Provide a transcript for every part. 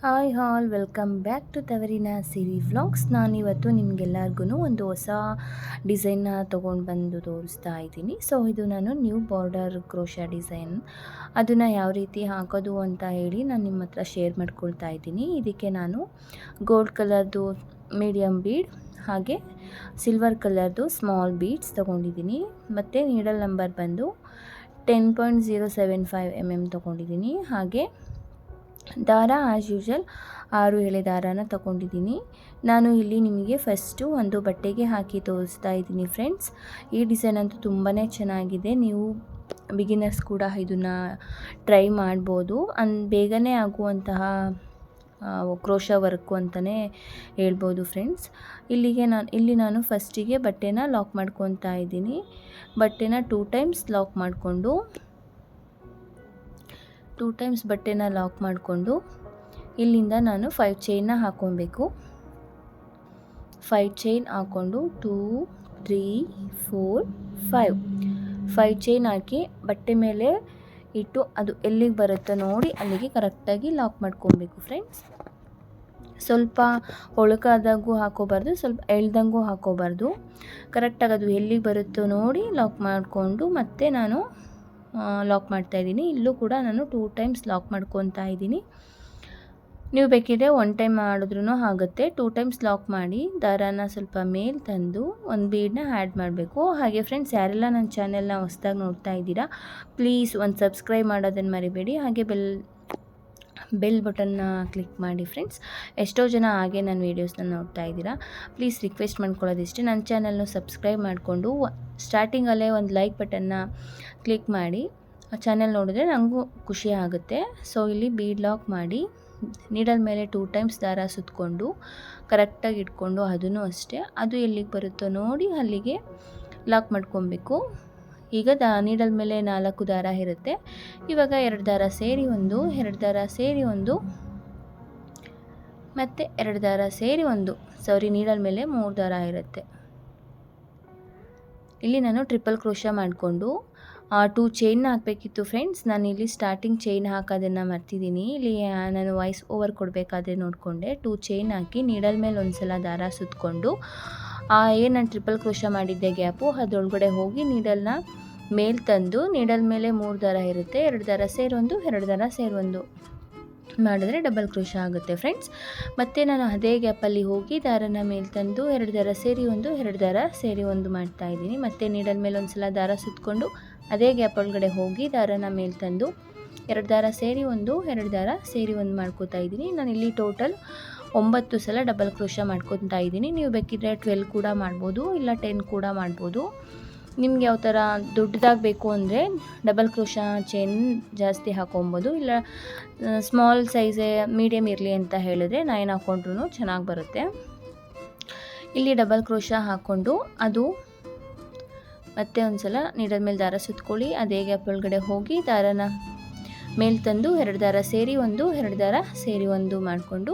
Hi all welcome back to ತವರಿನ ಸಿರಿ vlogs. ನಾನಿವತ್ತು ನಿಮಗೆಲ್ಲರಿಗೂ ಒಂದು ಹೊಸ ಡಿಸೈನ್ನ ತೊಗೊಂಡು ಬಂದು ತೋರಿಸ್ತಾ ಇದ್ದೀನಿ. ಸೊ ಇದು ನಾನು ನ್ಯೂ ಬಾರ್ಡರ್ ಕ್ರೋಶಾ ಡಿಸೈನ್, ಅದನ್ನು ಯಾವ ರೀತಿ ಹಾಕೋದು ಅಂತ ಹೇಳಿ ನಾನು ನಿಮ್ಮ ಹತ್ರ ಶೇರ್ ಮಾಡ್ಕೊಳ್ತಾ ಇದ್ದೀನಿ. ಇದಕ್ಕೆ ನಾನು ಗೋಲ್ಡ್ ಕಲರ್ದು ಮೀಡಿಯಮ್ ಬೀಡ್ ಹಾಗೆ ಸಿಲ್ವರ್ ಕಲರ್ದು ಸ್ಮಾಲ್ ಬೀಡ್ಸ್ ತೊಗೊಂಡಿದ್ದೀನಿ. ಮತ್ತು ನೀಡಲ್ ನಂಬರ್ ಬಂದು 10.075 mm ತೊಗೊಂಡಿದ್ದೀನಿ. ಹಾಗೆ ದಾರ ಆ್ಯಸ್ ಯೂಶುವಲ್ 6 ಎಳೆ ದಾರಾನ ತಗೊಂಡಿದ್ದೀನಿ. ನಾನು ಇಲ್ಲಿ ನಿಮಗೆ ಫಸ್ಟು ಒಂದು ಬಟ್ಟೆಗೆ ಹಾಕಿ ತೋರಿಸ್ತಾ ಇದ್ದೀನಿ ಫ್ರೆಂಡ್ಸ್. ಈ ಡಿಸೈನ್ ಅಂತೂ ತುಂಬಾ ಚೆನ್ನಾಗಿದೆ. ನೀವು ಬಿಗಿನರ್ಸ್ ಕೂಡ ಇದನ್ನು ಟ್ರೈ ಮಾಡ್ಬೋದು. ಬೇಗನೆ ಆಗುವಂತಹ ಕ್ರೋಶಾ ವರ್ಕು ಅಂತಲೇ ಹೇಳ್ಬೋದು ಫ್ರೆಂಡ್ಸ್. ಇಲ್ಲಿ ನಾನು ಫಸ್ಟಿಗೆ ಬಟ್ಟೆನ ಲಾಕ್ ಮಾಡ್ಕೊತಾ ಇದ್ದೀನಿ. ಬಟ್ಟೆನ 2 ಟೈಮ್ಸ್ ಲಾಕ್ ಮಾಡಿಕೊಂಡು ಬಟ್ಟೆನ ಲಾಕ್ ಮಾಡಿಕೊಂಡು ಇಲ್ಲಿಂದ ನಾನು 5 ಚೈನ್ನ ಹಾಕ್ಕೊಬೇಕು. 5 ಚೈನ್ ಹಾಕ್ಕೊಂಡು 2 3 4 5 ಚೈನ್ ಹಾಕಿ ಬಟ್ಟೆ ಮೇಲೆ ಇಟ್ಟು ಅದು ಎಲ್ಲಿಗೆ ಬರುತ್ತೋ ನೋಡಿ ಅಲ್ಲಿಗೆ ಕರೆಕ್ಟಾಗಿ ಲಾಕ್ ಮಾಡ್ಕೊಬೇಕು ಫ್ರೆಂಡ್ಸ್. ಸ್ವಲ್ಪ ಹೊಳಕಾದಾಗೂ ಹಾಕೋಬಾರ್ದು, ಸ್ವಲ್ಪ ಎಳ್ದಂಗೂ ಹಾಕೋಬಾರ್ದು. ಕರೆಕ್ಟಾಗಿ ಅದು ಎಲ್ಲಿಗೆ ಬರುತ್ತೋ ನೋಡಿ ಲಾಕ್ ಮಾಡಿಕೊಂಡು ಮತ್ತೆ ನಾನು ಲಾಕ್ ಮಾಡ್ತಾಯಿದ್ದೀನಿ. ಇಲ್ಲೂ ಕೂಡ ನಾನು 2 ಟೈಮ್ಸ್ ಲಾಕ್ ಮಾಡ್ಕೊತಾ ಇದ್ದೀನಿ. ನೀವು ಬೇಕಿದ್ರೆ 1 ಟೈಮ್ ಮಾಡಿದ್ರೂ ಆಗುತ್ತೆ. 2 ಟೈಮ್ಸ್ ಲಾಕ್ ಮಾಡಿ ದಾರಾನ ಸ್ವಲ್ಪ ಮೇಲೆ ತಂದು ಒಂದು ಬೀಡನ್ನ ಆ್ಯಡ್ ಮಾಡಬೇಕು. ಹಾಗೆ ಫ್ರೆಂಡ್ಸ್, ಯಾರೆಲ್ಲ ನನ್ನ ಚಾನೆಲ್ನ ಹೊಸದಾಗಿ ನೋಡ್ತಾ ಇದ್ದೀರಾ ಪ್ಲೀಸ್ ಒಂದು ಸಬ್ಸ್ಕ್ರೈಬ್ ಮಾಡೋದನ್ನು ಮರಿಬೇಡಿ. ಹಾಗೆ ಬೆಲ್ ಬಟನ್ನ ಕ್ಲಿಕ್ ಮಾಡಿ ಫ್ರೆಂಡ್ಸ್. ಎಷ್ಟೋ ಜನ ಹಾಗೆ ನನ್ನ ವೀಡಿಯೋಸ್ನ ನೋಡ್ತಾ ಇದ್ದೀರಾ. ಪ್ಲೀಸ್ ರಿಕ್ವೆಸ್ಟ್ ಮಾಡ್ಕೊಳ್ಳೋದಿಷ್ಟೇ, ನನ್ನ ಚಾನಲ್ನ ಸಬ್ಸ್ಕ್ರೈಬ್ ಮಾಡಿಕೊಂಡು ಸ್ಟಾರ್ಟಿಂಗಲ್ಲೇ ಒಂದು ಲೈಕ್ ಬಟನ್ನ ಕ್ಲಿಕ್ ಮಾಡಿ ಚಾನೆಲ್ ನೋಡಿದ್ರೆ ನನಗೂ ಖುಷಿ ಆಗುತ್ತೆ. ಸೊ ಇಲ್ಲಿ ಬೀಡ್ ಲಾಕ್ ಮಾಡಿ ನೀಡಲ್ ಮೇಲೆ 2 ಟೈಮ್ಸ್ ದಾರ ಸುತ್ತಕೊಂಡು ಕರೆಕ್ಟಾಗಿ ಇಟ್ಕೊಂಡು ಅದನ್ನು ಅಷ್ಟೇ ಅದು ಎಲ್ಲಿಗೆ ಬರುತ್ತೋ ನೋಡಿ ಅಲ್ಲಿಗೆ ಲಾಕ್ ಮಾಡ್ಕೊಬೇಕು. ಈಗ ನೀಡಲ್ ಮೇಲೆ 4 ದಾರ ಇರುತ್ತೆ. ಇವಾಗ 2 ದಾರ ಸೇರಿ 1, 2 ದಾರ ಸೇರಿ 1 ಮತ್ತು 2 ದಾರ ಸೇರಿ 1, ನೀಡಲ್ ಮೇಲೆ 3 ದಾರ ಇರುತ್ತೆ. ಇಲ್ಲಿ ನಾನು ಟ್ರಿಪಲ್ ಕ್ರೋಶಾ ಮಾಡಿಕೊಂಡು 2 ಚೈನ್ನ ಹಾಕಬೇಕಿತ್ತು ಫ್ರೆಂಡ್ಸ್. ನಾನಿಲ್ಲಿ ಸ್ಟಾರ್ಟಿಂಗ್ ಚೈನ್ ಹಾಕೋದನ್ನು ಮರ್ತಿದ್ದೀನಿ. ಇಲ್ಲಿ ನಾನು ವಾಯ್ಸ್ ಓವರ್ ಕೊಡಬೇಕಾದ್ರೆ ನೋಡಿಕೊಂಡೆ 2 ಚೈನ್ ಹಾಕಿ ನೀಡಲ್ ಮೇಲೆ ಒಂದು ಸಲ ದಾರ ಸುತ್ತಕೊಂಡು ಏನು ನಾನು ಟ್ರಿಪಲ್ ಕ್ರೋಶಾ ಮಾಡಿದ್ದೆ ಗ್ಯಾಪು ಅದರೊಳಗಡೆ ಹೋಗಿ ನೀಡಲ್ನ ಮೇಲೆ ತಂದು ನೀಡಲ್ ಮೇಲೆ 3 ದಾರ ಇರುತ್ತೆ, 2 ದಾರ ಸೇರಿ 1, 2 ದಾರ ಸೇರಿ 1 ಮಾಡಿದ್ರೆ ಡಬಲ್ ಕ್ರೋಶಾ ಆಗುತ್ತೆ ಫ್ರೆಂಡ್ಸ್. ಮತ್ತು ನಾನು ಅದೇ ಗ್ಯಾಪಲ್ಲಿ ಹೋಗಿ ದಾರನ ಮೇಲೆ ತಂದು 2 ದಾರ ಸೇರಿ 1, 2 ದಾರ ಸೇರಿ 1 ಮಾಡ್ತಾಯಿದ್ದೀನಿ. ಮತ್ತು ನೀಡಲ್ ಮೇಲೆ ಒಂದು ಸಲ ದಾರ ಸುತ್ತಕೊಂಡು ಅದೇ ಗ್ಯಾಪ್ ಒಳಗಡೆ ಹೋಗಿ ದಾರನ ಮೇಲೆ ತಂದು 2 ದಾರ ಸೇರಿ 1, 2 ದಾರ ಸೇರಿ 1 ಮಾಡ್ಕೋತಾ ಇದ್ದೀನಿ. ನಾನಿಲ್ಲಿ ಟೋಟಲ್ 9 ಸಲ ಡಬಲ್ ಕ್ರೋಶಾ ಮಾಡ್ಕೊತಾ ಇದ್ದೀನಿ. ನೀವು ಬೇಕಿದ್ರೆ 12 ಕೂಡ ಮಾಡ್ಬೋದು, ಇಲ್ಲ 10 ಕೂಡ ಮಾಡ್ಬೋದು. ನಿಮ್ಗೆ ಯಾವ ಥರ ದೊಡ್ಡದಾಗಿ ಬೇಕು ಅಂದರೆ ಡಬಲ್ ಕ್ರೋಶಾ ಚೈನ್ ಜಾಸ್ತಿ ಹಾಕೊಬೋದು, ಇಲ್ಲ ಸ್ಮಾಲ್ ಸೈಜೇ ಮೀಡಿಯಮ್ ಇರಲಿ ಅಂತ ಹೇಳಿದ್ರೆ 9 ಹಾಕ್ಕೊಂಡ್ರೂ ಚೆನ್ನಾಗಿ ಬರುತ್ತೆ. ಇಲ್ಲಿ ಡಬಲ್ ಕ್ರೋಶಾ ಹಾಕ್ಕೊಂಡು ಅದು ಮತ್ತೆ ಒಂದು ಸಲ ನೀಡಲ್ ಮೇಲೆ ದಾರ ಸುತ್ಕೊಳ್ಳಿ, ಅದೇ ಗ್ಯಾಪ್ ಒಳಗಡೆ ಹೋಗಿ ದಾರನ ಮೇಲೆ ತಂದು 2 ದಾರ ಸೇರಿ 1, 2 ದಾರ ಸೇರಿ 1 ಮಾಡಿಕೊಂಡು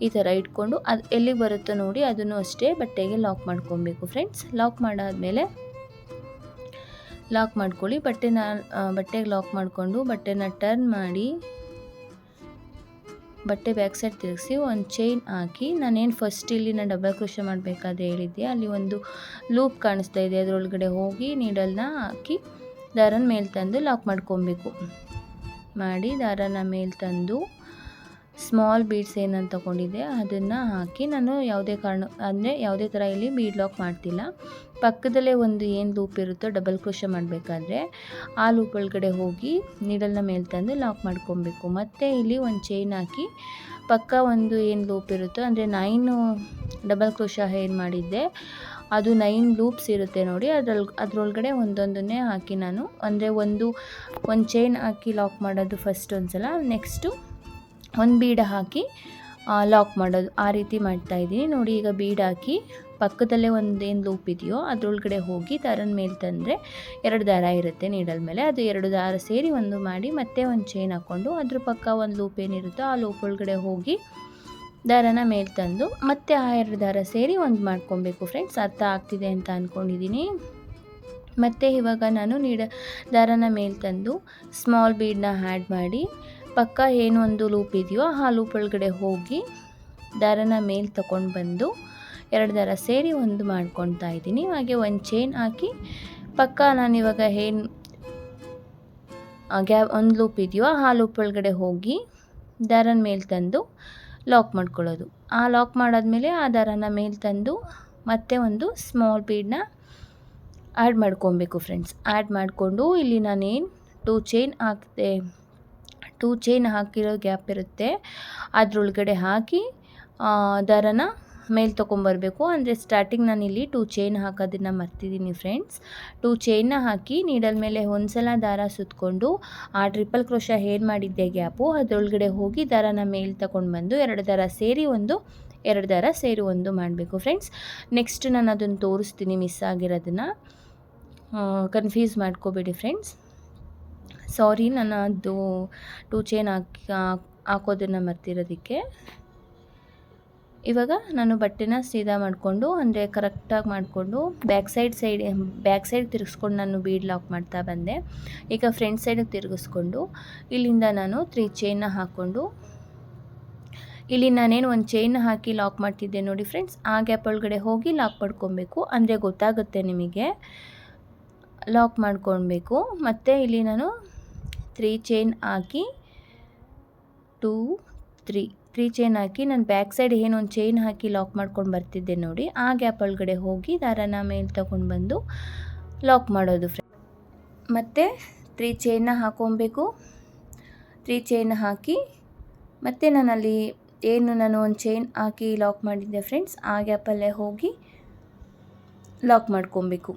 ಈ ಥರ ಇಟ್ಕೊಂಡು ಅದು ಎಲ್ಲಿಗೆ ಬರುತ್ತೋ ನೋಡಿ ಅದನ್ನು ಅಷ್ಟೇ ಬಟ್ಟೆಗೆ ಲಾಕ್ ಮಾಡ್ಕೊಬೇಕು ಫ್ರೆಂಡ್ಸ್. ಲಾಕ್ ಮಾಡಾದಮೇಲೆ ಲಾಕ್ ಮಾಡ್ಕೊಳ್ಳಿ. ಬಟ್ಟೆಗೆ ಲಾಕ್ ಮಾಡಿಕೊಂಡು ಬಟ್ಟೆನ ಟರ್ನ್ ಮಾಡಿ ಬಟ್ಟೆ ಬ್ಯಾಕ್ ಸೈಡ್ ತಿರುಗಿಸಿ ಒಂದು ಚೈನ್ ಹಾಕಿ ನಾನೇನು ಫಸ್ಟ್ ಇಲ್ಲಿ ನಾನು ಡಬಲ್ ಕ್ರೋಶಾ ಮಾಡಬೇಕಾದ್ರೆ ಹೇಳಿದ್ದೆ ಅಲ್ಲಿ ಒಂದು ಲೂಪ್ ಕಾಣಿಸ್ತಾ ಇದೆ, ಅದರೊಳಗಡೆ ಹೋಗಿ ನೀಡಲ್ನ ಹಾಕಿ ದಾರನ ಮೇಲೆ ತಂದು ಲಾಕ್ ಮಾಡ್ಕೊಬೇಕು. ಮಾಡಿ ದಾರನ ಮೇಲೆ ತಂದು ಸ್ಮಾಲ್ ಬೀಡ್ಸ್ ಏನಂತ ತೊಗೊಂಡಿದ್ದೆ ಅದನ್ನು ಹಾಕಿ ನಾನು ಯಾವುದೇ ಥರ ಇಲ್ಲಿ ಬೀಡ್ ಲಾಕ್ ಮಾಡ್ತಿಲ್ಲ. ಪಕ್ಕದಲ್ಲೇ ಒಂದು ಏನು ಲೂಪ್ ಇರುತ್ತೋ ಡಬಲ್ ಕ್ರೋಶಾ ಮಾಡಬೇಕಾದ್ರೆ ಆ ಲೂಪ್ ಒಳಗಡೆ ಹೋಗಿ ನೀಡಲ್ನ ಮೇಲೆ ತಂದು ಲಾಕ್ ಮಾಡ್ಕೊಬೇಕು. ಮತ್ತು ಇಲ್ಲಿ ಒಂದು ಚೈನ್ ಹಾಕಿ ಪಕ್ಕ ಒಂದು ಏನು ಲೂಪ್ ಇರುತ್ತೋ ಅಂದರೆ 9 ಡಬಲ್ ಕ್ರೋಶಾ ಏನು ಮಾಡಿದ್ದೆ ಅದು 9 ಲೂಪ್ಸ್ ಇರುತ್ತೆ ನೋಡಿ, ಅದರೊಳಗಡೆ ಒಂದೊಂದನ್ನೇ ಹಾಕಿ ನಾನು ಅಂದರೆ ಒಂದು ಚೈನ್ ಹಾಕಿ ಲಾಕ್ ಮಾಡೋದು ಫಸ್ಟ್ ಒಂದು ಸಲ, ನೆಕ್ಸ್ಟು ಒಂದು ಬೀಡ್ ಹಾಕಿ ಲಾಕ್ ಮಾಡೋದು, ಆ ರೀತಿ ಮಾಡ್ತಾಯಿದ್ದೀನಿ ನೋಡಿ. ಈಗ ಬೀಡ್ ಹಾಕಿ ಪಕ್ಕದಲ್ಲೇ ಒಂದೇನು ಲೂಪ್ ಇದೆಯೋ ಅದರೊಳಗಡೆ ಹೋಗಿ ದಾರನ ಮೇಲೆ ತಂದರೆ 2 ದಾರ ಇರುತ್ತೆ ನೀಡಲ್ ಮೇಲೆ, ಅದು 2 ದಾರ ಸೇರಿ 1 ಮಾಡಿ ಮತ್ತೆ ಒಂದು ಚೈನ್ ಹಾಕ್ಕೊಂಡು ಅದ್ರ ಪಕ್ಕ ಒಂದು ಲೂಪ್ ಏನಿರುತ್ತೋ ಆ ಲೂಪ್ ಒಳಗಡೆ ಹೋಗಿ ದಾರನ ಮೇಲೆ ತಂದು ಮತ್ತೆ ಆ 2 ದಾರ ಸೇರಿ 1 ಮಾಡ್ಕೊಬೇಕು ಫ್ರೆಂಡ್ಸ್. ಅರ್ಥ ಆಗ್ತಿದೆ ಅಂತ ಅಂದ್ಕೊಂಡಿದ್ದೀನಿ. ಮತ್ತು ಇವಾಗ ನಾನು ದಾರನ ಮೇಲೆ ತಂದು ಸ್ಮಾಲ್ ಬೀಡನ್ನ ಆ್ಯಡ್ ಮಾಡಿ ಪಕ್ಕ ಏನು ಒಂದು ಲೂಪ್ ಇದೆಯೋ ಆ ಲೂಪ್ ಒಳಗಡೆ ಹೋಗಿ ದಾರನ ಮೇಲೆ ತಗೊಂಡು ಬಂದು 2 ದಾರ ಸೇರಿ ಒಂದು ಮಾಡ್ಕೊತಾ ಇದ್ದೀನಿ. ಹಾಗೆ ಒಂದು ಚೈನ್ ಹಾಕಿ ಪಕ್ಕ ನಾನಿವಾಗ ಏನು ಒಂದು ಲೂಪ್ ಇದೆಯೋ ಆ ಲೂಪ್ ಒಳಗಡೆ ಹೋಗಿ ದಾರನ ಮೇಲೆ ತಂದು ಲಾಕ್ ಮಾಡ್ಕೊಳ್ಳೋದು. ಆ ಲಾಕ್ ಮಾಡಾದ್ಮೇಲೆ ಆ ದಾರನ ಮೇಲೆ ತಂದು ಮತ್ತೆ ಒಂದು ಸ್ಮಾಲ್ ಬೀಡನ್ನ ಆ್ಯಡ್ ಮಾಡ್ಕೊಬೇಕು ಫ್ರೆಂಡ್ಸ್. ಆ್ಯಡ್ ಮಾಡಿಕೊಂಡು ಇಲ್ಲಿ ನಾನೇನು 2 ಚೈನ್ ಹಾಕಿದೆ, 2 ಚೈನ್ ಹಾಕಿರೋ ಗ್ಯಾಪ್ ಇರುತ್ತೆ ಅದರೊಳಗಡೆ ಹಾಕಿ ದಾರನ ಮೇಲೆ ತೊಗೊಂಬರ್ಬೇಕು. ಅಂದರೆ ಸ್ಟಾರ್ಟಿಂಗ್ ನಾನಿಲ್ಲಿ 2 ಚೈನ್ ಹಾಕೋದನ್ನು ಮರ್ತಿದ್ದೀನಿ ಫ್ರೆಂಡ್ಸ್. 2 ಚೈನ್ನ ಹಾಕಿ ನೀಡಲ್ ಮೇಲೆ ಒಂದು ಸಲ ದಾರ ಸುತ್ತಕೊಂಡು ಆ ಟ್ರಿಪಲ್ ಕ್ರೋಶ ಏನು ಮಾಡಿದ್ದೆ ಗ್ಯಾಪು ಅದರೊಳಗಡೆ ಹೋಗಿ ದಾರನ ಮೇಲೆ ತಗೊಂಡು ಬಂದು 2 ದಾರ ಸೇರಿ ಒಂದು 2 ದಾರ ಸೇರಿ ಒಂದು ಮಾಡಬೇಕು ಫ್ರೆಂಡ್ಸ್. ನೆಕ್ಸ್ಟ್ ನಾನು ಅದನ್ನು ತೋರಿಸ್ತೀನಿ ಮಿಸ್ ಆಗಿರೋದನ್ನು, ಕನ್ಫ್ಯೂಸ್ ಮಾಡ್ಕೋಬೇಡಿ ಫ್ರೆಂಡ್ಸ್. ಸಾರಿ, ನಾನು ಅದು 2 ಚೈನ್ ಹಾಕೋದನ್ನು ಮರ್ತಿರೋದಕ್ಕೆ. ಇವಾಗ ನಾನು ಬಟ್ಟೆನ ಸೀದಾ ಮಾಡಿಕೊಂಡು ಅಂದರೆ ಕರೆಕ್ಟಾಗಿ ಮಾಡಿಕೊಂಡು ಬ್ಯಾಕ್ ಸೈಡ್ ತಿರುಗಿಸ್ಕೊಂಡು ನಾನು ಬೀಡ್ ಲಾಕ್ ಮಾಡ್ತಾ ಬಂದೆ. ಈಗ ಫ್ರಂಟ್ ಸೈಡಿಗೆ ತಿರುಗಿಸ್ಕೊಂಡು ಇಲ್ಲಿಂದ ನಾನು 3 ಚೈನ್ನ ಹಾಕ್ಕೊಂಡು ಇಲ್ಲಿ ನಾನೇನು ಒಂದು ಚೈನ್ ಹಾಕಿ ಲಾಕ್ ಮಾಡ್ತಿದ್ದೆ ನೋಡಿ ಫ್ರೆಂಡ್ಸ್, ಆ ಗ್ಯಾಪ್ ಒಳಗಡೆ ಹೋಗಿ ಲಾಕ್ ಮಾಡ್ಕೊಬೇಕು. ಅಂದರೆ ಗೊತ್ತಾಗುತ್ತೆ ನಿಮಗೆ, ಲಾಕ್ ಮಾಡ್ಕೊಳ್ಬೇಕು. ಮತ್ತು ಇಲ್ಲಿ ನಾನು 3 ಚೈನ್ ಹಾಕಿ 2 3 ಚೈನ್ ಹಾಕಿ ನಾನು ಬ್ಯಾಕ್ ಸೈಡ್ ಏನು ಒಂದು ಚೈನ್ ಹಾಕಿ ಲಾಕ್ ಮಾಡ್ಕೊಂಡು ಬರ್ತಿದ್ದೆ ನೋಡಿ, ಆ ಗ್ಯಾಪ್ ಒಳಗಡೆ ಹೋಗಿ ದಾರನ ಮೇಲೆ ತಗೊಂಡು ಬಂದು ಲಾಕ್ ಮಾಡೋದು ಫ್ರೆಂಡ್ಸ್. ಮತ್ತು 3 ಚೈನ್ನ ಹಾಕೊಬೇಕು. 3 ಚೈನ್ ಹಾಕಿ ಮತ್ತು ನಾನಲ್ಲಿ ನಾನು ಒಂದು ಚೈನ್ ಹಾಕಿ ಲಾಕ್ ಮಾಡಿದ್ದೆ ಫ್ರೆಂಡ್ಸ್, ಆ ಗ್ಯಾಪಲ್ಲೇ ಹೋಗಿ ಲಾಕ್ ಮಾಡ್ಕೊಬೇಕು.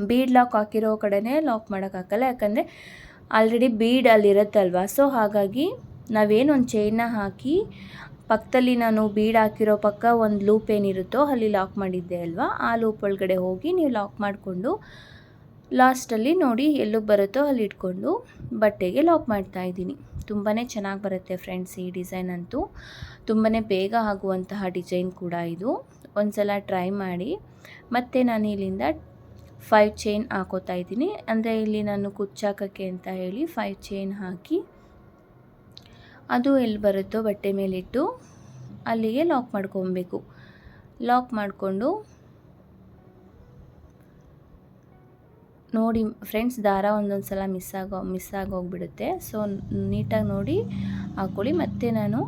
ಬೀಡ್ ಲಾಕ್ ಹಾಕಿರೋ ಕಡೆನೇ ಲಾಕ್ ಮಾಡೋಕ್ಕಾಗಲ್ಲ, ಯಾಕಂದರೆ ಆಲ್ರೆಡಿ ಬೀಡ್ ಅಲ್ಲಿರುತ್ತಲ್ವ. ಸೊ ಹಾಗಾಗಿ ನಾವೇನು ಒಂದು ಚೈನ್ನ ಹಾಕಿ ಪಕ್ಕದಲ್ಲಿ ನಾನು ಬೀಡ್ ಹಾಕಿರೋ ಪಕ್ಕ ಒಂದು ಲೂಪ್ ಏನಿರುತ್ತೋ ಅಲ್ಲಿ ಲಾಕ್ ಮಾಡಿದ್ದೆ ಅಲ್ವಾ, ಆ ಲೂಪ್ ಒಳಗಡೆ ಹೋಗಿ ನೀವು ಲಾಕ್ ಮಾಡಿಕೊಂಡು ಲಾಸ್ಟಲ್ಲಿ ನೋಡಿ ಎಲ್ಲಿಗೆ ಬರುತ್ತೋ ಅಲ್ಲಿ ಇಟ್ಕೊಂಡು ಬಟ್ಟೆಗೆ ಲಾಕ್ ಮಾಡ್ತಾಯಿದ್ದೀನಿ. ತುಂಬಾ ಚೆನ್ನಾಗಿ ಬರುತ್ತೆ ಫ್ರೆಂಡ್ಸ್. ಈ ಡಿಸೈನ್ ಅಂತೂ ತುಂಬಾ ಬೇಗ ಆಗುವಂತಹ ಡಿಸೈನ್ ಕೂಡ ಇದು. ಒಂದು ಸಲ ಟ್ರೈ ಮಾಡಿ. ಮತ್ತು ನಾನು ಇಲ್ಲಿಂದ 5 ಚೈನ್ ಹಾಕೋತಾ ಇದ್ದೀನಿ. ಅಂದರೆ ಇಲ್ಲಿ ನಾನು ಕುಚ್ಚಾಕೋಕ್ಕೆ ಅಂತ ಹೇಳಿ 5 ಚೈನ್ ಹಾಕಿ ಅದು ಎಲ್ಲಿ ಬರುತ್ತೋ ಬಟ್ಟೆ ಮೇಲಿಟ್ಟು ಅಲ್ಲಿಗೆ ಲಾಕ್ ಮಾಡ್ಕೊಬೇಕು. ಲಾಕ್ ಮಾಡಿಕೊಂಡು ನೋಡಿ ಫ್ರೆಂಡ್ಸ್, ದಾರ ಒಂದೊಂದು ಸಲ ಮಿಸ್ ಆಗೋಗ್ಬಿಡುತ್ತೆ. ಸೊ ನೀಟಾಗಿ ನೋಡಿ ಹಾಕ್ಕೊಳ್ಳಿ. ಮತ್ತು ನಾನು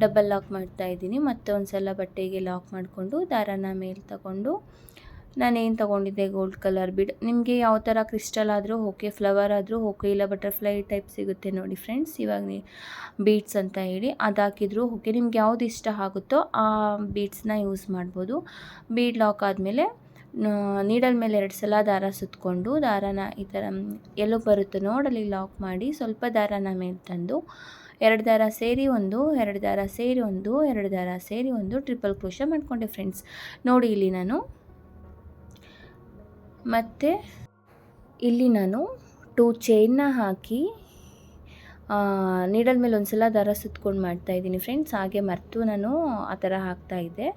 ಡಬಲ್ ಲಾಕ್ ಮಾಡ್ತಾಯಿದ್ದೀನಿ. ಮತ್ತೆ ಒಂದು ಸಲ ಬಟ್ಟೆಗೆ ಲಾಕ್ ಮಾಡಿಕೊಂಡು ದಾರನ ಮೇಲೆ ತಗೊಂಡು ನಾನೇನು ತೊಗೊಂಡಿದ್ದೆ ಗೋಲ್ಡ್ ಕಲರ್ ಬೀಡ್, ನಿಮಗೆ ಯಾವ ಥರ ಕ್ರಿಸ್ಟಲ್ ಆದರೂ ಓಕೆ, ಫ್ಲವರ್ ಆದರೂ ಓಕೆ, ಇಲ್ಲ ಬಟರ್ಫ್ಲೈ ಟೈಪ್ ಸಿಗುತ್ತೆ ನೋಡಿ ಫ್ರೆಂಡ್ಸ್ ಇವಾಗ ಬೀಡ್ಸ್ ಅಂತ ಹೇಳಿ, ಅದು ಹಾಕಿದ್ರು ಓಕೆ. ನಿಮ್ಗೆ ಯಾವುದು ಇಷ್ಟ ಆಗುತ್ತೋ ಆ ಬೀಡ್ಸ್ನ ಯೂಸ್ ಮಾಡ್ಬೋದು. ಬೀಡ್ ಲಾಕ್ ಆದಮೇಲೆ ನೀಡಲ್ ಮೇಲೆ 2 ಸಲ ದಾರ ಸುತ್ತಕೊಂಡು ದಾರನ ಈ ಥರ ಎಲ್ಲೋ ಬರುತ್ತೋ ನೋಡಲ್ಲಿ ಲಾಕ್ ಮಾಡಿ ಸ್ವಲ್ಪ ದಾರನ ಮೇಲೆ ತಂದು 2 ದಾರ ಸೇರಿ ಒಂದು 2 ದಾರ ಸೇರಿ ಒಂದು 2 ದಾರ ಸೇರಿ ಒಂದು ಟ್ರಿಪಲ್ ಕ್ರೋಶ ಮಾಡಿಕೊಂಡೆ ಫ್ರೆಂಡ್ಸ್. ನೋಡಿ ಇಲ್ಲಿ ನಾನು ಮತ್ತು ಇಲ್ಲಿ ನಾನು 2 ಚೈನ್ನ ಹಾಕಿ ನೀಡಲ್ ಮೇಲೆ ಒಂದು ಸಲ ದಾರ ಸುತ್ಕೊಂಡು ಮಾಡ್ತಾಯಿದ್ದೀನಿ ಫ್ರೆಂಡ್ಸ್. ಹಾಗೆ ಮರೆತು ನಾನು ಆ ಥರ ಹಾಕ್ತಾಯಿದ್ದೆ.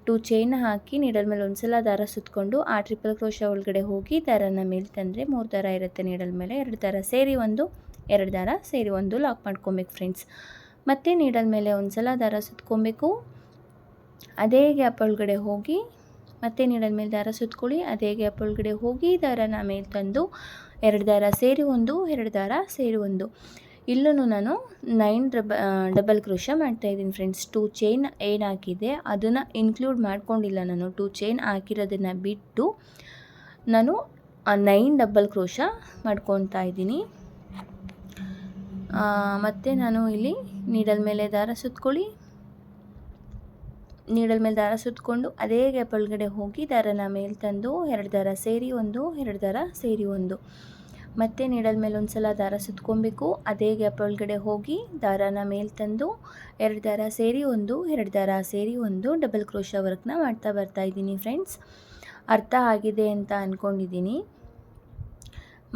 2 ಚೈನ್ನ ಹಾಕಿ ನೀಡಲ್ ಮೇಲೆ ಒಂದು ಸಲ ದಾರ ಸುತ್ತಕೊಂಡು ಆ ಟ್ರಿಪಲ್ ಕ್ರೋಶ ಒಳಗಡೆ ಹೋಗಿ ದಾರನ ಮೇಲೆ ತಂದರೆ 3 ದಾರ ಇರುತ್ತೆ ನೀಡಲ್ ಮೇಲೆ, 2 ದಾರ ಸೇರಿ ಒಂದು 2 ದಾರ ಸೇರಿ ಒಂದು ಲಾಕ್ ಮಾಡ್ಕೊಬೇಕು ಫ್ರೆಂಡ್ಸ್. ಮತ್ತು ನೀಡಲ್ ಮೇಲೆ ಒಂದು ಸಲ ದಾರ ಸುತ್ಕೊಬೇಕು. ಅದೇ ಗ್ಯಾಪ್ ಒಳಗಡೆ ಹೋಗಿ ಮತ್ತೆ ನೀಡಲ್ ಮೇಲೆ ದಾರ ಸುತ್ಕೊಳ್ಳಿ. ಅದೇ ಗ್ಯಾಪ್ ಒಳಗಡೆ ಹೋಗಿ ದಾರನ ಮೇಲೆ ತಂದು 2 ದಾರ ಸೇರಿ ಒಂದು 2 ದಾರ ಸೇರಿ ಒಂದು. ಇಲ್ಲೂ ನಾನು 9 ಡಬಲ್ ಕ್ರೋಶ ಮಾಡ್ತಾಯಿದ್ದೀನಿ ಫ್ರೆಂಡ್ಸ್. 2 ಚೈನ್ ಏನು ಹಾಕಿದೆ ಅದನ್ನು ಇನ್ಕ್ಲೂಡ್ ಮಾಡ್ಕೊಂಡಿಲ್ಲ ನಾನು. 2 ಚೈನ್ ಹಾಕಿರೋದನ್ನು ಬಿಟ್ಟು ನಾನು 9 ಡಬಲ್ ಕ್ರೋಶ ಮಾಡ್ಕೊತಾ ಇದ್ದೀನಿ. ಮತ್ತು ನಾನು ಇಲ್ಲಿ ನೀಡಲ್ ಮೇಲೆ ದಾರ ಸುತ್ಕೊಳ್ಳಿ. ನೀಡಲ್ ಮೇಲೆ ದಾರ ಸುತ್ತಕೊಂಡು ಅದೇ ಗ್ಯಾಪ್ ಒಳಗಡೆ ಹೋಗಿ ದಾರನ ಮೇಲೆ ತಂದು 2 ದಾರ ಸೇರಿ ಒಂದು 2 ದಾರ ಸೇರಿ ಒಂದು. ಮತ್ತು ನೀಡಲ್ ಮೇಲೆ ಒಂದು ಸಲ ದಾರ ಸುತ್ಕೊಬೇಕು. ಅದೇ ಗ್ಯಾಪ್ ಒಳಗಡೆ ಹೋಗಿ ದಾರನ ಮೇಲೆ ತಂದು 2 ದಾರ ಸೇರಿ ಒಂದು 2 ದಾರ ಸೇರಿ ಒಂದು ಡಬಲ್ ಕ್ರೋಶ ವರ್ಕ್ನ ಮಾಡ್ತಾ ಬರ್ತಾಯಿದ್ದೀನಿ ಫ್ರೆಂಡ್ಸ್. ಅರ್ಥ ಆಗಿದೆ ಅಂತ ಅಂದ್ಕೊಂಡಿದ್ದೀನಿ.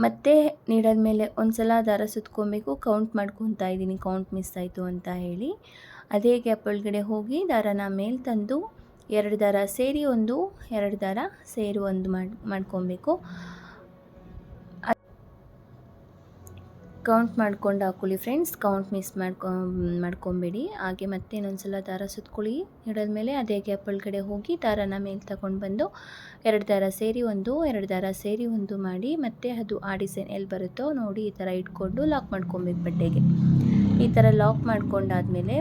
ಮತ್ತು ನೀಡಲ್ ಮೇಲೆ ಒಂದು ಸಲ ದಾರ ಸುತ್ಕೊಬೇಕು. ಕೌಂಟ್ ಮಾಡ್ಕೊತಾ ಇದ್ದೀನಿ, ಕೌಂಟ್ ಮಿಸ್ ಆಯಿತು ಅಂತ ಹೇಳಿ. ಅದೇ ಗ್ಯಾಪ್ ಒಳಗಡೆ ಹೋಗಿ ದಾರನ ಮೇಲೆ ತಂದು 2 ದಾರ ಸೇರಿ ಒಂದು 2 ದಾರ ಸೇರಿ ಒಂದು ಮಾಡ್ಕೊಬೇಕು. ಕೌಂಟ್ ಮಾಡ್ಕೊಂಡು ಹಾಕ್ಕೊಳ್ಳಿ ಫ್ರೆಂಡ್ಸ್, ಕೌಂಟ್ ಮಿಸ್ ಮಾಡ್ಕೊಬೇಡಿ. ಹಾಗೆ ಮತ್ತೆ ಇನ್ನೊಂದ್ಸಲ ದಾರ ಸುತ್ಕೊಳ್ಳಿ ನೀಡಲ್ ಮೇಲೆ. ಅದೇ ಗ್ಯಾಪ್ ಒಳಗಡೆ ಹೋಗಿ ದಾರನ ಮೇಲೆ ತಗೊಂಡು ಬಂದು 2 ದಾರ ಸೇರಿ 1, 2 ದಾರ ಸೇರಿ 1 ಮಾಡಿ ಮತ್ತೆ ಅದು ಆ ಡಿಸೈನ್ ಎಲ್ಲಿ ಬರುತ್ತೋ ನೋಡಿ ಈ ಥರ ಇಟ್ಕೊಂಡು ಲಾಕ್ ಮಾಡ್ಕೊಬೇಕು ಬಟ್ಟೆಗೆ. ಈ ಥರ ಲಾಕ್ ಮಾಡ್ಕೊಂಡಾದಮೇಲೆ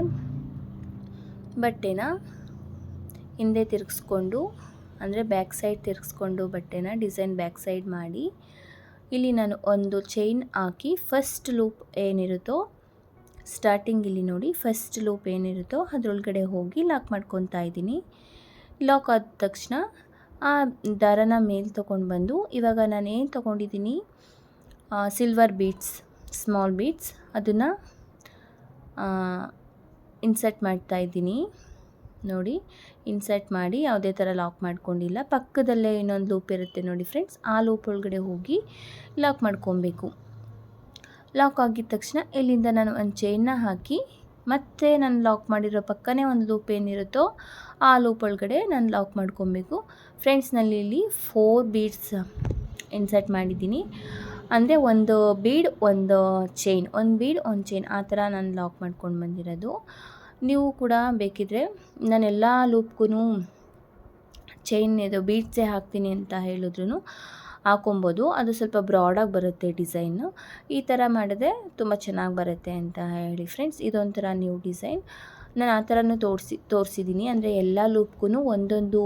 ಬಟ್ಟೆನ ಹಿಂದೆ ತಿರುಗಿಸ್ಕೊಂಡು, ಅಂದರೆ ಬ್ಯಾಕ್ ಸೈಡ್ ತಿರುಗಿಸ್ಕೊಂಡು ಬಟ್ಟೆನ ಡಿಸೈನ್ ಬ್ಯಾಕ್ ಸೈಡ್ ಮಾಡಿ, ಇಲ್ಲಿ ನಾನು ಒಂದು ಚೈನ್ ಹಾಕಿ ಫಸ್ಟ್ ಲೂಪ್ ಏನಿರುತ್ತೋ ಸ್ಟಾರ್ಟಿಂಗ್ ಇಲ್ಲಿ ನೋಡಿ ಫಸ್ಟ್ ಲೂಪ್ ಏನಿರುತ್ತೋ ಅದರೊಳಗಡೆ ಹೋಗಿ ಲಾಕ್ ಮಾಡ್ಕೊತಾ ಇದ್ದೀನಿ. ಲಾಕ್ ಆದ ತಕ್ಷಣ ಆ ದಾರನ ಮೇಲೆ ತೊಗೊಂಡು ಬಂದು, ಇವಾಗ ನಾನು ಏನು ತೊಗೊಂಡಿದ್ದೀನಿ ಸಿಲ್ವರ್ ಬೀಡ್ಸ್, ಸ್ಮಾಲ್ ಬೀಡ್ಸ್, ಅದನ್ನು ಇನ್ಸರ್ಟ್ ಮಾಡ್ತಾಯಿದ್ದೀನಿ ನೋಡಿ. ಇನ್ಸರ್ಟ್ ಮಾಡಿ ಯಾವುದೇ ಥರ ಲಾಕ್ ಮಾಡ್ಕೊಂಡಿಲ್ಲ. ಪಕ್ಕದಲ್ಲೇ ಇನ್ನೊಂದು ಲೂಪ್ ಇರುತ್ತೆ ನೋಡಿ ಫ್ರೆಂಡ್ಸ್, ಆ ಲೂಪ್ ಒಳಗಡೆ ಹೋಗಿ ಲಾಕ್ ಮಾಡ್ಕೊಬೇಕು. ಲಾಕ್ ಆಗಿದ ತಕ್ಷಣ ಇಲ್ಲಿಂದ ನಾನು ಒಂದು ಚೈನ್ನ ಹಾಕಿ ಮತ್ತೆ ನಾನು ಲಾಕ್ ಮಾಡಿರೋ ಪಕ್ಕನೇ ಒಂದು ಲೂಪ್ ಏನಿರುತ್ತೋ ಆ ಲೂಪ್ ಒಳಗಡೆ ನಾನು ಲಾಕ್ ಮಾಡ್ಕೊಬೇಕು ಫ್ರೆಂಡ್ಸ್. ನಲ್ಲಿ ಇಲ್ಲಿ 4 ಬೀಡ್ಸ್ ಇನ್ಸರ್ಟ್ ಮಾಡಿದ್ದೀನಿ, ಅಂದರೆ ಒಂದು ಬೀಡ್ ಒಂದು ಚೈನ್, ಒಂದು ಬೀಡ್ ಒಂದು ಚೈನ್, ಆ ಥರ ನಾನು ಲಾಕ್ ಮಾಡ್ಕೊಂಡು ಬಂದಿರೋದು. ನೀವು ಕೂಡ ಬೇಕಿದ್ರೆ ನಾನು ಎಲ್ಲ ಲೂಪ್ಗೂ ಚೈನ್ ಇದು ಬೀಡ್ಸೇ ಹಾಕ್ತೀನಿ ಅಂತ ಹೇಳಿದ್ರು ಹಾಕೊಬೋದು. ಅದು ಸ್ವಲ್ಪ ಬ್ರಾಡಾಗಿ ಬರುತ್ತೆ ಡಿಸೈನು. ಈ ಥರ ಮಾಡಿದ್ರೆ ತುಂಬ ಚೆನ್ನಾಗಿ ಬರುತ್ತೆ ಅಂತ ಹೇಳಿ ಫ್ರೆಂಡ್ಸ್. ಇದೊಂಥರ ನ್ಯೂ ಡಿಸೈನ್, ನಾನು ಆ ಥರನೂ ತೋರಿಸಿದ್ದೀನಿ. ಅಂದರೆ ಎಲ್ಲ ಲೂಪ್ಗೂ ಒಂದೊಂದು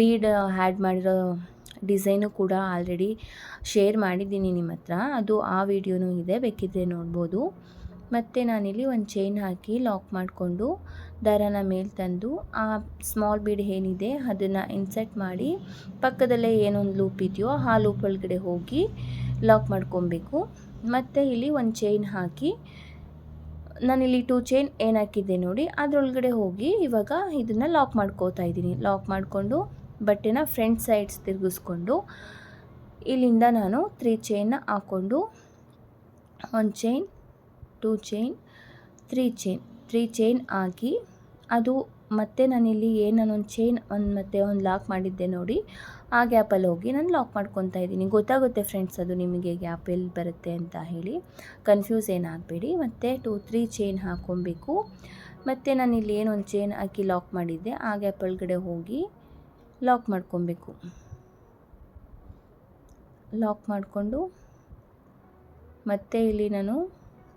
ಬೀಡ್ ಆ್ಯಡ್ ಮಾಡಿರೋ ಡಿಸೈನು ಕೂಡ ಆಲ್ರೆಡಿ ಶೇರ್ ಮಾಡಿದ್ದೀನಿ ನಿಮ್ಮ ಹತ್ರ, ಅದು ಆ ವಿಡಿಯೋನೂ ಇದೆ, ಬೇಕಿದ್ದರೆ ನೋಡ್ಬೋದು. ಮತ್ತು ನಾನಿಲ್ಲಿ ಒಂದು ಚೈನ್ ಹಾಕಿ ಲಾಕ್ ಮಾಡಿಕೊಂಡು ದಾರನ ಮೇಲೆ ತಂದು ಆ ಸ್ಮಾಲ್ ಬೀಡ್ ಏನಿದೆ ಅದನ್ನು ಇನ್ಸರ್ಟ್ ಮಾಡಿ ಪಕ್ಕದಲ್ಲೇ ಏನೊಂದು ಲೂಪ್ ಇದೆಯೋ ಆ ಲೂಪ್ ಒಳಗಡೆ ಹೋಗಿ ಲಾಕ್ ಮಾಡ್ಕೊಬೇಕು. ಮತ್ತು ಇಲ್ಲಿ ಒಂದು ಚೈನ್ ಹಾಕಿ ನಾನಿಲ್ಲಿ 2 ಚೈನ್ ಏನು ಹಾಕಿದ್ದೆ ನೋಡಿ ಅದರೊಳಗಡೆ ಹೋಗಿ ಇವಾಗ ಇದನ್ನು ಲಾಕ್ ಮಾಡ್ಕೋತಾ ಇದ್ದೀನಿ. ಲಾಕ್ ಮಾಡಿಕೊಂಡು ಬಟ್ಟೆನ ಫ್ರಂಟ್ ಸೈಡ್ಸ್ ತಿರುಗಿಸ್ಕೊಂಡು ಇಲ್ಲಿಂದ ನಾನು 3 ಚೈನ್ನ ಹಾಕ್ಕೊಂಡು 1 ಚೈನ್, 2 ಚೈನ್, 3 ಚೈನ್ ಹಾಕಿ, ಅದು ಮತ್ತೆ ನಾನಿಲ್ಲಿ ನಾನೊಂದು ಚೈನ್ ಮತ್ತೆ ಒಂದು ಲಾಕ್ ಮಾಡಿದ್ದೆ ನೋಡಿ ಆ ಗ್ಯಾಪಲ್ಲಿ ಹೋಗಿ ನಾನು ಲಾಕ್ ಮಾಡ್ಕೊತಾ ಇದ್ದೀನಿ. ಗೊತ್ತಾಗುತ್ತೆ ಫ್ರೆಂಡ್ಸ್ ಅದು ನಿಮಗೆ ಗ್ಯಾಪ್ ಎಲ್ಲಿ ಬರುತ್ತೆ ಅಂತ ಹೇಳಿ, ಕನ್ಫ್ಯೂಸ್ ಏನಾಗಬೇಡಿ. ಮತ್ತು 2-3 ಚೈನ್ ಹಾಕ್ಕೊಬೇಕು. ಮತ್ತು ನಾನಿಲ್ಲಿ ಒಂದು ಚೈನ್ ಹಾಕಿ ಲಾಕ್ ಮಾಡಿದ್ದೆ ಆ ಗ್ಯಾಪ್ ಒಳಗಡೆ ಹೋಗಿ ಲಾಕ್ ಮಾಡ್ಕೊಬೇಕು. ಲಾಕ್ ಮಾಡಿಕೊಂಡು ಮತ್ತೆ ಇಲ್ಲಿ ನಾನು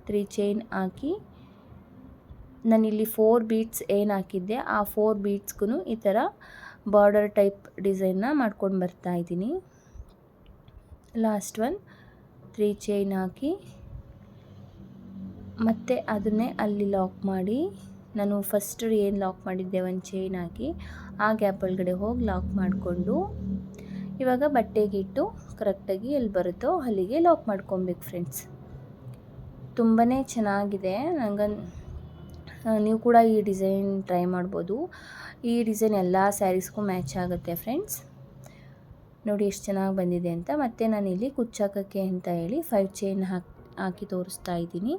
3 ಚೈನ್ ಹಾಕಿ ನಾನಿಲ್ಲಿ 4 ಬೀಡ್ಸ್ ಏನು ಹಾಕಿದ್ದೆ ಆ 4 ಬೀಡ್ಸ್ಗೂ ಈ ಥರ ಬಾರ್ಡರ್ ಟೈಪ್ ಡಿಸೈನ್ನ ಮಾಡ್ಕೊಂಡು ಬರ್ತಾ ಇದ್ದೀನಿ. ಲಾಸ್ಟ್ 3 ಚೈನ್ ಹಾಕಿ ಮತ್ತೆ ಅದನ್ನೇ ಅಲ್ಲಿ ಲಾಕ್ ಮಾಡಿ, ನಾನು ಫಸ್ಟ್ ಏನು ಲಾಕ್ ಮಾಡಿದ್ದೆ ಒಂದು ಚೈನ್ ಹಾಕಿ ಆ ಗ್ಯಾಪ್ ಒಳಗಡೆ ಹೋಗಿ ಲಾಕ್ ಮಾಡಿಕೊಂಡು ಇವಾಗ ಬಟ್ಟೆಗಿಟ್ಟು ಕರೆಕ್ಟಾಗಿ ಎಲ್ಲಿ ಬರುತ್ತೋ ಅಲ್ಲಿಗೆ ಲಾಕ್ ಮಾಡ್ಕೊಬೇಕು ಫ್ರೆಂಡ್ಸ್. ತುಂಬಾ ಚೆನ್ನಾಗಿದೆ. ನೀವು ಕೂಡ ಈ ಡಿಸೈನ್ ಟ್ರೈ ಮಾಡ್ಬೋದು. ಈ ಡಿಸೈನ್ ಎಲ್ಲ ಸ್ಯಾರೀಸ್ಗೂ ಮ್ಯಾಚ್ ಆಗುತ್ತೆ ಫ್ರೆಂಡ್ಸ್. ನೋಡಿ ಎಷ್ಟು ಚೆನ್ನಾಗಿ ಬಂದಿದೆ ಅಂತ. ಮತ್ತು ನಾನಿಲ್ಲಿ ಕುಚ್ಚಾಕಕ್ಕೆ ಅಂತ ಹೇಳಿ 5 ಚೈನ್ ಹಾಕಿ ತೋರಿಸ್ತಾ ಇದ್ದೀನಿ.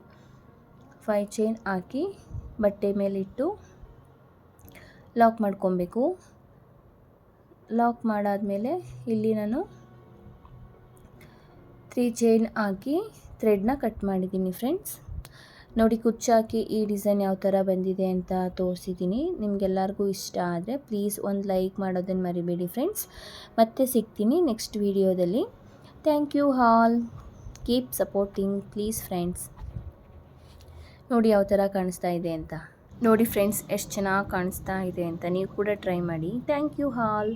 5 ಚೈನ್ ಹಾಕಿ ಬಟ್ಟೆ ಮೇಲಿಟ್ಟು ಲಾಕ್ ಮಾಡ್ಕೊಬೇಕು. ಲಾಕ್ ಮಾಡಾದಮೇಲೆ ಇಲ್ಲಿ ನಾನು 3 ಚೈನ್ ಹಾಕಿ ಥ್ರೆಡ್ನ ಕಟ್ ಮಾಡಿದ್ದೀನಿ ಫ್ರೆಂಡ್ಸ್. ನೋಡಿ ಕುಚ್ಚಾಕಿ ಈ ಡಿಸೈನ್ ಯಾವ ಥರ ಬಂದಿದೆ ಅಂತ ತೋರಿಸಿದ್ದೀನಿ. ನಿಮಗೆಲ್ಲರಿಗೂ ಇಷ್ಟ ಆದರೆ ಪ್ಲೀಸ್ ಒಂದು ಲೈಕ್ ಮಾಡೋದನ್ನು ಮರಿಬೇಡಿ ಫ್ರೆಂಡ್ಸ್. ಮತ್ತೆ ಸಿಗ್ತೀನಿ ನೆಕ್ಸ್ಟ್ ವಿಡಿಯೋದಲ್ಲಿ. Thank you all, keep supporting please friends. ನೋಡಿ ಯಾವ ಥರ ಕಾಣಿಸ್ತಾ ಇದೆ ಅಂತ. ನೋಡಿ ಫ್ರೆಂಡ್ಸ್ ಎಷ್ಟು ಚೆನ್ನಾಗಿ ಕಾಣಿಸ್ತಾ ಇದೆ ಅಂತ. ನೀವು ಕೂಡ ಟ್ರೈ ಮಾಡಿ. Thank you all.